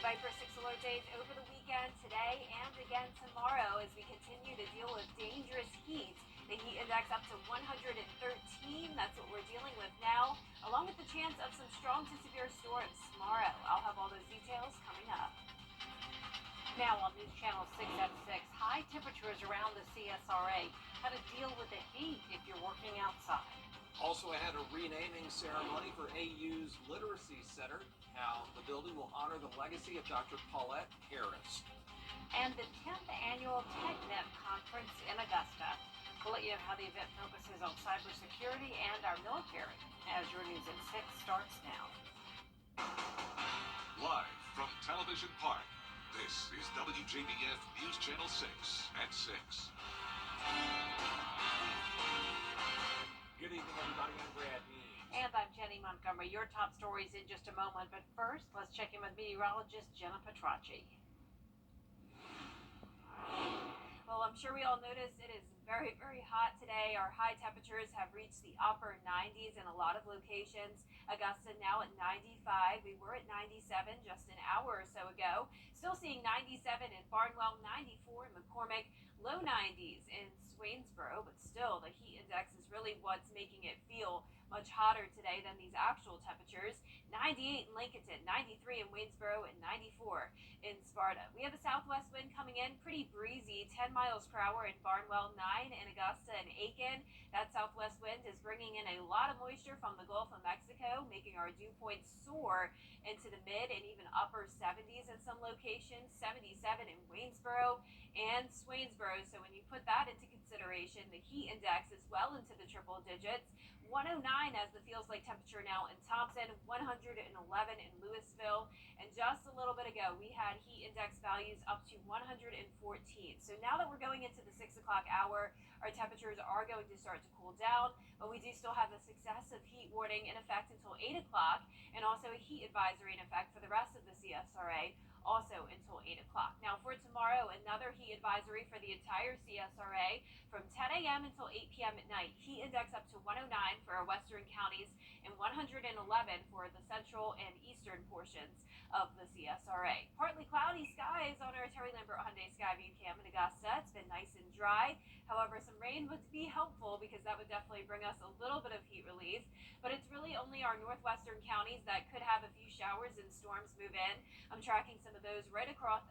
Viper 6 alert days over the weekend, today, and again tomorrow as we continue to deal with dangerous heat. The heat index up to 113. That's what we're dealing with now, along with the chance of some strong to severe storms tomorrow. I'll have all those details coming up. Now on News Channel 6 at 6, high temperatures around the CSRA. How to deal with the heat if you're working outside. Also ahead, a renaming ceremony for AU's Literacy Center. How the building will honor the legacy of Dr. Paulette Harris. And the 10th annual TechNet conference in Augusta. We'll let you know how the event focuses on cybersecurity and our military. As your News at 6 starts now. Live from Television Park, this is WJBF News Channel 6 at 6. Good evening, everybody. I'm Brad Means. And I'm Jenny Montgomery. Your top stories in just a moment. But first, let's check in with meteorologist Jenna Petracci. Well, I'm sure we all noticed it is very, very hot today. Our high temperatures have reached the upper 90s in a lot of locations. Augusta now at 95. We were at 97 just an hour or so ago. Still seeing 97 in Barnwell, 94 in McCormick, low 90s in Swainsboro, but still the heat index is really what's making it feel much hotter today than these actual temperatures. 98 in Lincolnton, 93 in Waynesboro, and 94 in Sparta. We have a southwest wind coming in, pretty breezy, 10 miles per hour in Barnwell, 9 in Augusta and Aiken. That southwest wind is bringing in a lot of moisture from the Gulf of Mexico, making our dew points soar into the mid and even upper 70s in some locations, 77 in Waynesboro and Swainsboro. So when you put that into consideration, the heat index is well into the triple digits. 109 as the feels like temperature now in Thompson, 111 in Louisville, and just a little bit ago we had heat index values up to 114. So now that we're going into the 6 o'clock hour, our temperatures are going to start to cool down, but we do still have a successive heat warning in effect until 8 o'clock, and also a heat advisory in effect for the rest of the CSRA, also until 8 o'clock. Now for tomorrow, another heat advisory for the entire CSRA from 10 a.m. until 8 p.m. at night. Heat index up to 109 for our western counties and 111 for the central and eastern portions of the CSRA. Partly cloudy skies on our Terry Lambert Hyundai Skyview Cam in Augusta. It's been nice and dry. However, some rain would be helpful because that would definitely bring us a little bit of heat relief. But it's really only our northwestern counties that could have a few showers and storms move in. I'm tracking some of those right across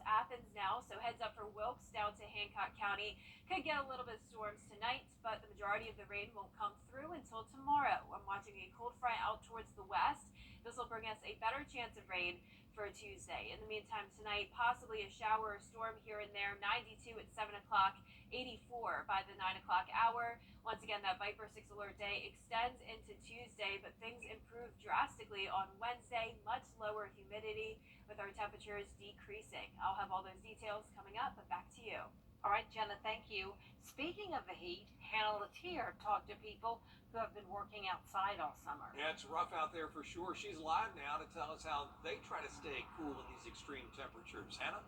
Athens now, so heads up for Wilkes down to Hancock County. Could get a little bit of storms tonight, but the majority of the rain won't come through until tomorrow. I'm watching a cold front out towards the west. This will bring us a better chance of rain for Tuesday. In the meantime, tonight, possibly a shower or storm here and there. 92 at 7 o'clock, 84 by the 9 o'clock hour. Once again, that Viper 6 alert day extends into Tuesday, but things improve drastically on Wednesday. Much lower humidity with our temperatures decreasing. I'll have all those details coming up, but back to you. All right, Jenna, thank you. Speaking of the heat, Hannah Latier talked to people who have been working outside all summer. Yeah, it's rough out there for sure. She's live now to tell us how they try to stay cool in these extreme temperatures. Hannah?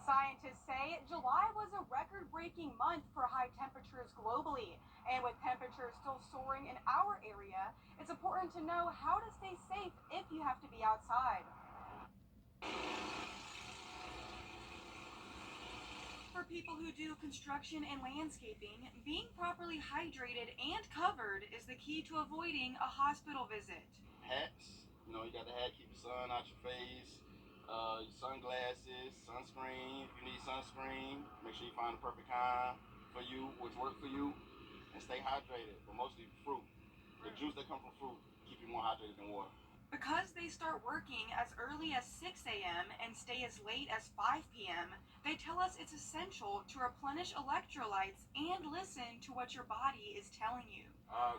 Scientists say July was a record-breaking month for high temperatures globally. And with temperatures still soaring in our area, it's important to know how to stay safe if you have to be outside. For people who do construction and landscaping, being properly hydrated and covered is the key to avoiding a hospital visit. Hats, you got the hat, keep the sun out your face. Your sunglasses, sunscreen. If you need sunscreen, make sure you find the perfect kind for you, which works for you, and stay hydrated, but mostly fruit. The juice that comes from fruit keep you more hydrated than water. Because they start working as early as 6 a.m. and stay as late as 5 p.m., they tell us it's essential to replenish electrolytes and listen to what your body is telling you.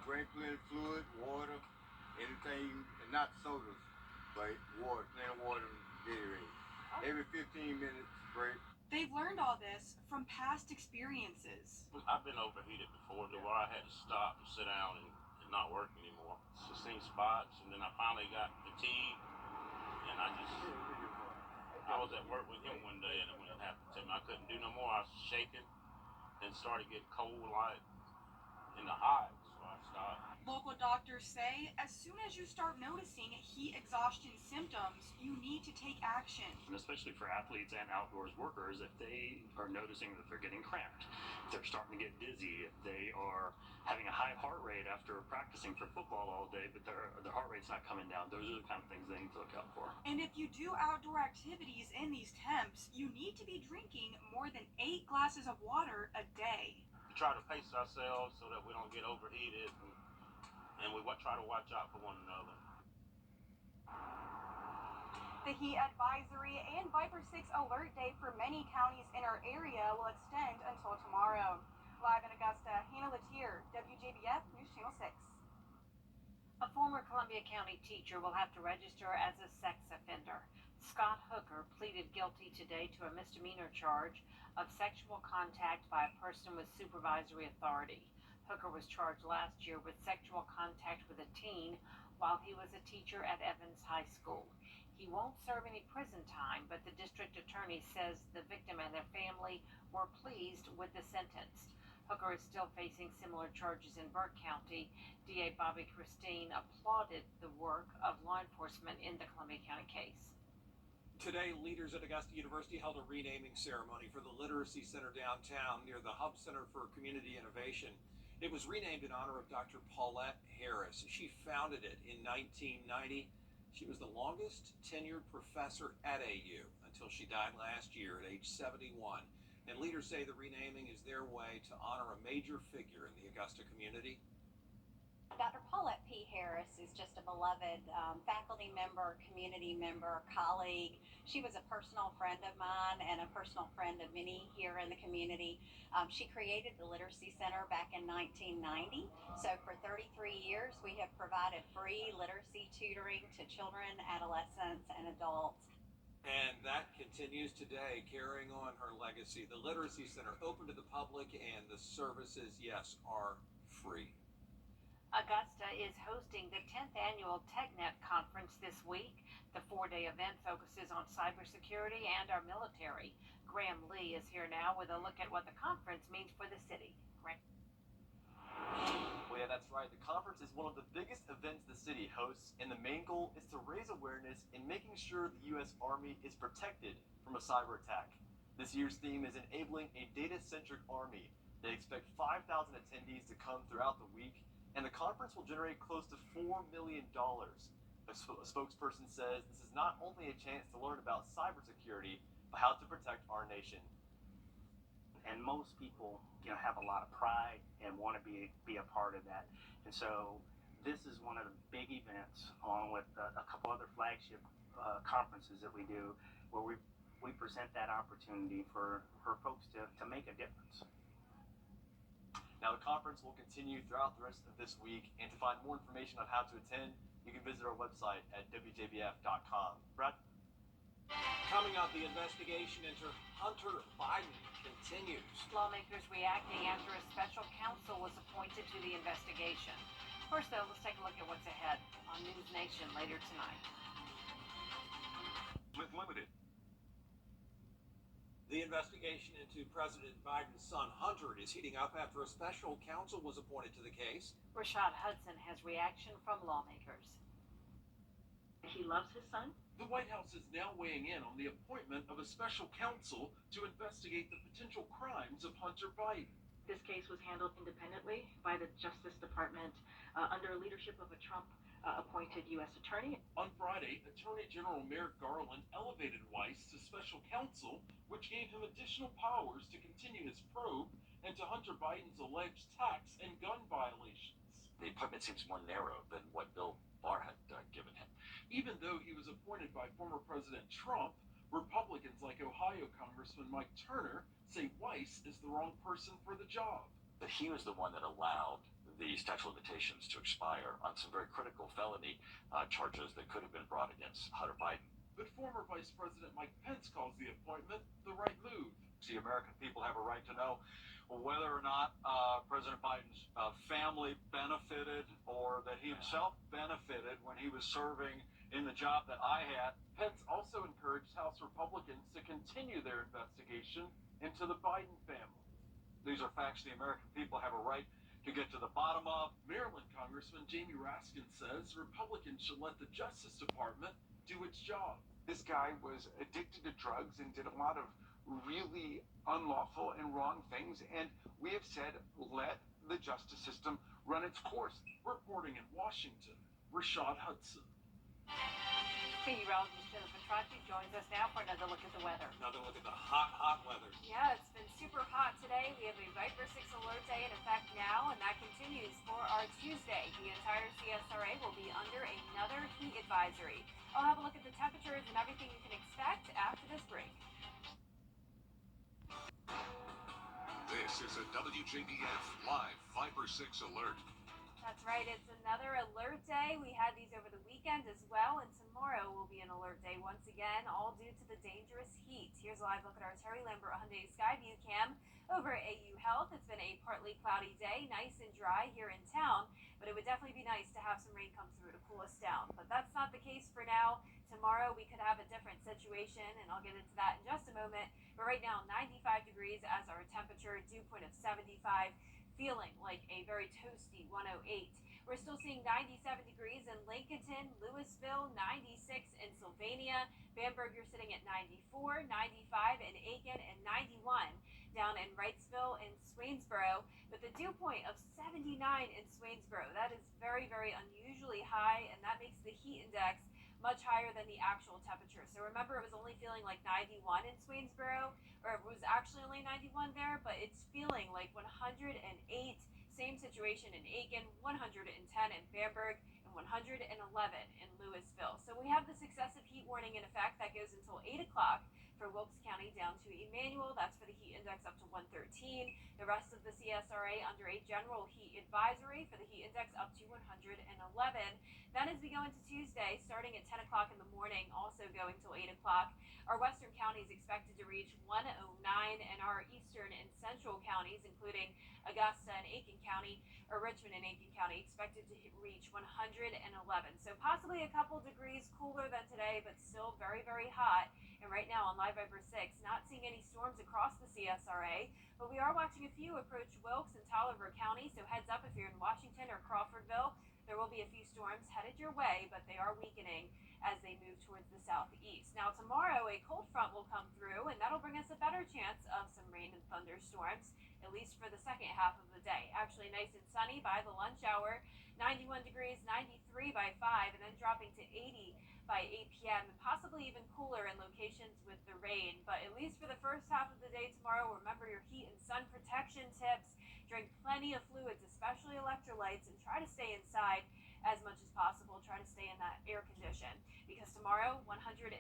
Drink plenty of fluid, water, anything, and not sodas, but water, plain water and Gatorade. Every 15 minutes break. They've learned all this from past experiences. I've been overheated before to where I had to stop and sit down and not work anymore. Just seen spots, and then I finally got fatigued, and I was at work with him one day, and when it happened to me, I couldn't do no more. I was shaking and started getting cold, like in the eyes. so I stopped. Local doctors say as soon as you start noticing heat exhaustion symptoms, you need to take action. And especially for athletes and outdoors workers, if they are noticing that they're getting cramped, if they're starting to get dizzy, if they are having a high heart rate after practicing for football all day, but their heart rate's not coming down, those are the kind of things they need to look out for. And if you do outdoor activities in these temps, you need to be drinking more than 8 glasses of water a day. We try to pace ourselves so that we don't get overheated, and we try to watch out for one another. The heat advisory and Viper 6 alert day for many counties in our area will extend until tomorrow. Live in Augusta, Hannah Latier, WJBF News Channel 6. A former Columbia County teacher will have to register as a sex offender. Scott Hooker pleaded guilty today to a misdemeanor charge of sexual contact by a person with supervisory authority. Hooker was charged last year with sexual contact with a teen while he was a teacher at Evans High School. He won't serve any prison time, but the district attorney says the victim and their family were pleased with the sentence. Hooker is still facing similar charges in Burke County. DA Bobby Christine applauded the work of law enforcement in the Columbia County case. Today, leaders at Augusta University held a renaming ceremony for the Literacy Center downtown near the Hub Center for Community Innovation. It was renamed in honor of Dr. Paulette Harris. She founded it in 1990. She was the longest tenured professor at AU until she died last year at age 71. And leaders say the renaming is their way to honor a major figure in the Augusta community. Dr. Paulette P. Harris is just a beloved faculty member, community member, colleague. She was a personal friend of mine and a personal friend of many here in the community. She created the Literacy Center back in 1990. So for 33 years, we have provided free literacy tutoring to children, adolescents, and adults. And that continues today, carrying on her legacy. The Literacy Center open to the public, and the services, yes, are free. Augusta is hosting the 10th annual TechNet conference this week. The 4-day event focuses on cybersecurity and our military. Graham Lee is here now with a look at what the conference means for the city. Graham. Well, yeah, that's right. The conference is one of the biggest events the city hosts, and the main goal is to raise awareness in making sure the U.S. Army is protected from a cyber attack. This year's theme is enabling a data-centric army. They expect 5,000 attendees to come throughout the week, and the conference will generate close to $4 million. A spokesperson says this is not only a chance to learn about cybersecurity, but how to protect our nation. And most people, have a lot of pride and want to be a part of that. And so this is one of the big events, along with a couple other flagship conferences that we do, where we present that opportunity for folks to make a difference. Now, the conference will continue throughout the rest of this week, and to find more information on how to attend, you can visit our website at WJBF.com. Brad? Coming up, the investigation into Hunter Biden continues. Lawmakers reacting after a special counsel was appointed to the investigation. First, though, let's take a look at what's ahead on News Nation later tonight. With Limited. The investigation into President Biden's son Hunter is heating up after a special counsel was appointed to the case. Rashad Hudson has reaction from lawmakers. He loves his son. The White House is now weighing in on the appointment of a special counsel to investigate the potential crimes of Hunter Biden. This case was handled independently by the Justice Department under leadership of a Trump-appointed U.S. attorney. On Friday, Attorney General Merrick Garland elevated Weiss to special counsel, which gave him additional powers to continue his probe into Hunter Biden's alleged tax and gun violations. The appointment seems more narrow than what Bill Barr had given him. Even though he was appointed by former President Trump, Republicans like Ohio Congressman Mike Turner say Weiss is the wrong person for the job. But he was the one that allowed the statute of limitations to expire on some very critical felony charges that could have been brought against Hunter Biden. But former Vice President Mike Pence calls the appointment the right move. The American people have a right to know whether or not President Biden's family benefited or that he himself benefited when he was serving in the job that I had. Pence also encouraged House Republicans to continue their investigation into the Biden family. These are facts the American people have a right to get to the bottom of. Maryland Congressman Jamie Raskin says Republicans should let the Justice Department do its job. This guy was addicted to drugs and did a lot of really unlawful and wrong things, and we have said let the justice system run its course. Reporting in Washington, Rashad Hudson. Meteorologist Jennifer Trotty joins us now for another look at the weather. Another look at the hot weather. Yeah, it's been super hot today. We have a Viper 6 alert day in effect now, and that continues for our Tuesday. The entire CSRA will be under another heat advisory. I'll have a look at the temperatures and everything you can expect after this break. This is a WJBF live Viper 6 alert. That's right, it's another alert day. We had these over the weekend as well, and tomorrow will be an alert day once again, all due to the dangerous heat. Here's a live look at our Terry Lambert Hyundai Skyview cam over at AU Health. It's been a partly cloudy day, nice and dry here in town, but it would definitely be nice to have some rain come through to cool us down. But that's not the case for now. Tomorrow we could have a different situation, and I'll get into that in just a moment. But right now, 95 degrees as our temperature, dew point of 75. Feeling like a very toasty 108. We're still seeing 97 degrees in Lincoln, Louisville, 96 in Sylvania, Bamberg you're sitting at 94, 95 in Aiken, and 91 down in Wrightsville and Swainsboro, with a dew point of 79 in Swainsboro. That is very, very unusually high, and that makes the heat index much higher than the actual temperature. So remember, it was only feeling like 91 in Swainsboro, or it was actually only 91 there, but it's feeling like 108. Same situation in Aiken, 110 in Bamberg, and 111 in Louisville. So we have this excessive heat warning in effect that goes until 8 o'clock for Wilkes County down to Emmanuel. That's for the heat index up to 113. The rest of the CSRA under a general heat advisory for the heat index up to 111. Then as we go into Tuesday, starting at 10 o'clock in the morning, also going till 8 o'clock, our western counties expected to reach 109, and our eastern and central counties, including Augusta and Aiken County, or Richmond and Aiken County, expected to reach 111. So possibly a couple degrees cooler than today, but still very, very hot. And right now on Live Viper 6, not seeing any storms across the CSRA, but we are watching a few approach Wilkes and Taliaferro County, so heads up if you're in Washington or Crawfordville. There will be a few storms headed your way, but they are weakening as they move towards the southeast. Now tomorrow, a cold front will come through, and that'll bring us a better chance of some rain and thunderstorms, at least for the second half of the day. Actually nice and sunny by the lunch hour, 91 degrees, 93 by 5, and then dropping to 80 by 8 p.m. and possibly even cooler in locations with the rain. But at least for the first half of the day tomorrow, remember your heat and sun protection tips. Drink plenty of fluids, especially electrolytes, and try to stay inside as much as possible. Try to stay in that air condition, because tomorrow 110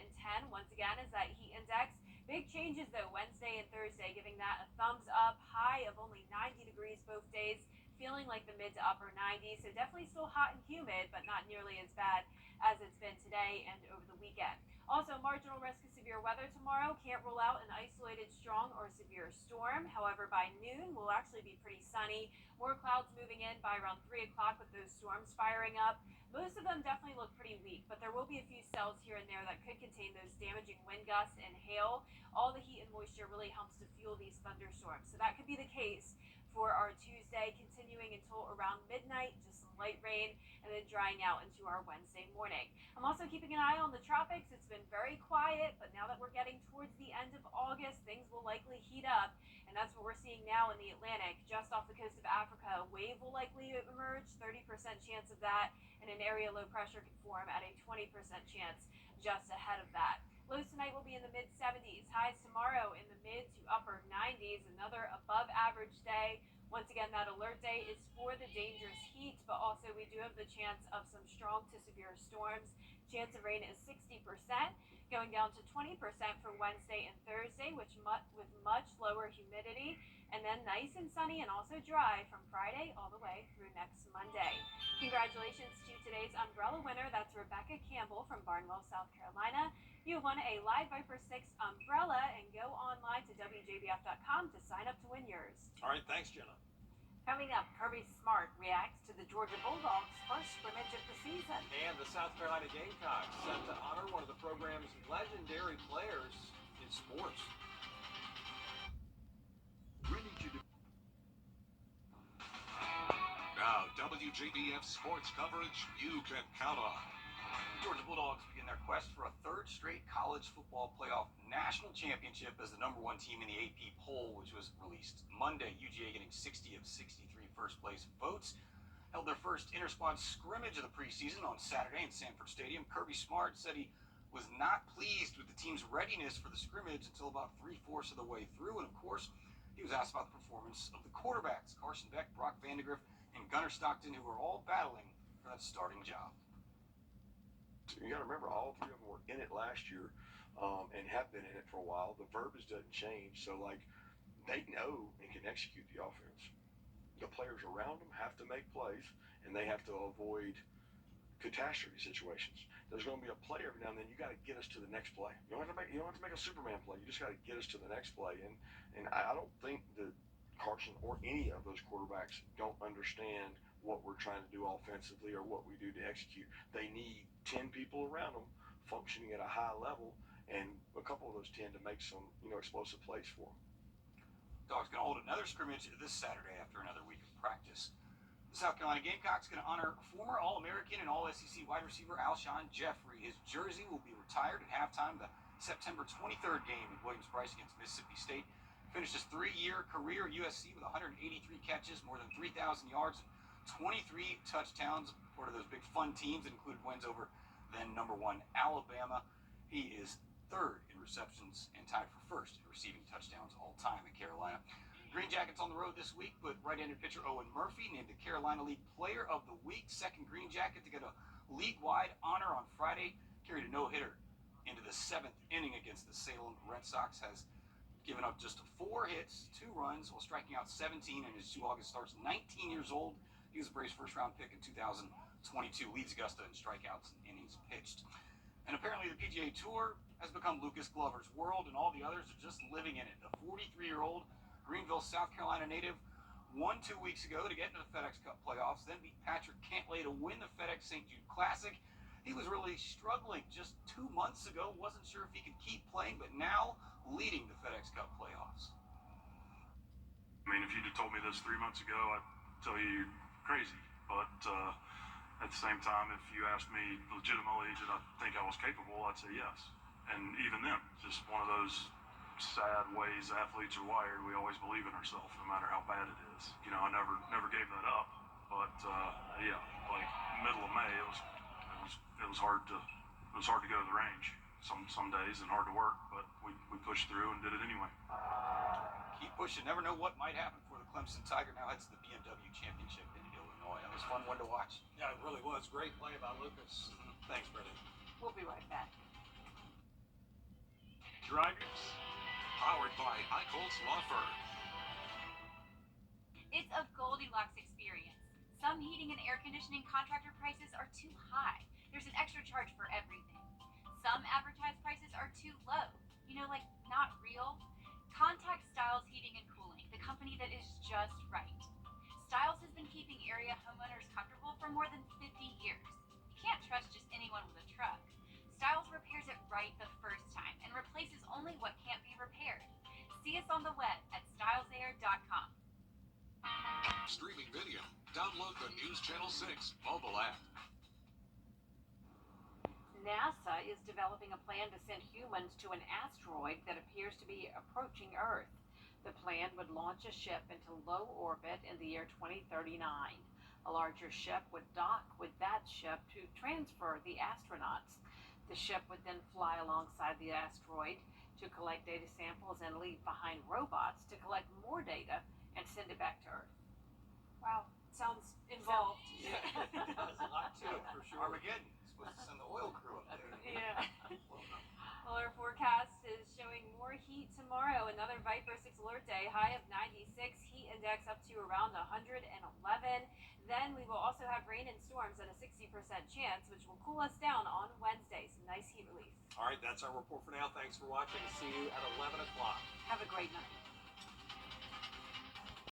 once again is that heat index. Big changes though Wednesday and Thursday, giving that a thumbs up, high of only 90 degrees both days, feeling like the mid to upper 90s. So definitely still hot and humid, but not nearly as bad as it's been today and over the weekend. Also, marginal risk of severe weather tomorrow. Can't rule out an isolated strong or severe storm. However, by noon, we'll actually be pretty sunny. More clouds moving in by around 3 o'clock with those storms firing up. Most of them definitely look pretty weak, but there will be a few cells here and there that could contain those damaging wind gusts and hail. All the heat and moisture really helps to fuel these thunderstorms. So that could be the case for our Tuesday, continuing until around midnight, just some light rain, and then drying out into our Wednesday morning. I'm also keeping an eye on the tropics. It's been very quiet, but now that we're getting towards the end of August, things will likely heat up, and that's what we're seeing now in the Atlantic, just off the coast of Africa. A wave will likely emerge, 30% chance of that, and an area low pressure could form at a 20% chance just ahead of that. Lows tonight will be in the mid-70s. Highs tomorrow in the mid to upper 90s. Another above average day. Once again, that alert day is for the dangerous heat, but also we do have the chance of some strong to severe storms. Chance of rain is 60%, going down to 20% for Wednesday and Thursday, with much lower humidity. And then nice and sunny and also dry from Friday all the way through next Monday. Congratulations to today's umbrella winner. That's Rebecca Campbell from Barnwell, South Carolina. You won a Live Viper 6 umbrella, and go online to WJBF.com to sign up to win yours. All right, thanks, Jenna. Coming up, Kirby Smart reacts to the Georgia Bulldogs' first scrimmage of the season. And the South Carolina Gamecocks set to honor one of the program's legendary players in sports. We need you to WJBF sports coverage you can count on. Georgia Bulldogs begin their quest for a third straight college football playoff national championship as the #1 team in the AP poll, which was released Monday. UGA getting 60 of 63 first place votes. Held their first inter-squad scrimmage of the preseason on Saturday in Sanford Stadium. Kirby Smart said he was not pleased with the team's readiness for the scrimmage until about 3/4 of the way through. And of course, he was asked about the performance of the quarterbacks, Carson Beck, Brock Vandegrift, and Gunnar Stockton, who are all battling for that starting job. You got to remember, all three of them were in it last year and have been in it for a while. The verbiage doesn't change, so like they know and can execute the offense. The players around them have to make plays, and they have to avoid catastrophe situations. There's going to be a play every now and then. You got to get us to the next play. You don't have to make a Superman play. You just got to get us to the next play. And I don't think that Carson or any of those quarterbacks don't understand what we're trying to do offensively or what we do to execute. They need 10 people around them functioning at a high level, and a couple of those 10 to make some, explosive plays for them. Dogs going to hold another scrimmage this Saturday after another week of practice. The South Carolina Gamecocks going to honor former All-American and All-SEC wide receiver Alshon Jeffrey. His jersey will be retired at halftime the September 23rd game at Williams-Brice against Mississippi State. Finished his 3-year career at USC with 183 catches, more than 3,000 yards, 23 touchdowns. Part of those big fun teams that included wins over then #1 Alabama. He is third in receptions and tied for first in receiving touchdowns all time at Carolina. Green Jackets on the road this week, but right-handed pitcher Owen Murphy named the Carolina League Player of the Week. Second Green Jacket to get a league-wide honor on Friday. Carried a no-hitter into the 7th inning against the Salem Red Sox. Has given up just 4 hits, 2 runs, while striking out 17 in his 2 August starts. 19 years old. He was a Braves first-round pick in 2022. Leads Augusta in strikeouts and innings pitched. And apparently the PGA Tour has become Lucas Glover's world, and all the others are just living in it. The 43-year-old Greenville, South Carolina native won 2 weeks ago to get into the FedEx Cup playoffs, then beat Patrick Cantlay to win the FedEx St. Jude Classic. He was really struggling just 2 months ago, wasn't sure if he could keep playing, but now leading the FedEx Cup playoffs. I mean, if you'd have told me this 3 months ago, I'd tell you you're crazy. But at the same time, if you asked me legitimately did I think I was capable, I'd say yes. And even then, just one of those sad ways athletes are wired. We always believe in ourselves, no matter how bad it is. I never gave that up. But yeah, like middle of May, it was hard to go to the range some days and hard to work, but we pushed through and did it anyway. Keep pushing. Never know what might happen for the Clemson Tiger. Now heads to the BMW Championship in Illinois. That was a fun one to watch. Yeah, it really was. Great play about Lucas. Thanks, Brendan. We'll be right back. Drivers, powered by Eicholtz Law Firm. It's a Goldilocks experience. Some heating and air conditioning contractor prices are too high. There's an extra charge for everything. Some advertised prices are too low. Like not real. Contact Styles Heating and Cooling, the company that is just right. Styles has been keeping area homeowners comfortable for more than 50 years. You can't trust just anyone with a truck. Styles repairs it right the first time and replaces only what can't be repaired. See us on the web at stylesair.com. Streaming video. Download the News Channel 6 mobile app. NASA is developing a plan to send humans to an asteroid that appears to be approaching Earth. The plan would launch a ship into low orbit in the year 2039. A larger ship would dock with that ship to transfer the astronauts. The ship would then fly alongside the asteroid to collect data samples and leave behind robots to collect more data and send it back to Earth. Wow, sounds involved. Yeah, there's a lot to it for sure. Armageddon. Supposed to send the oil crew up there. Yeah. Well, our forecast is showing more heat tomorrow. Another Viper 6 alert day, high of 96, heat index up to around 111. Then we will also have rain and storms at a 60% chance, which will cool us down on Wednesday. Some nice heat relief. All right, that's our report for now. Thanks for watching. See you at 11 o'clock. Have a great night.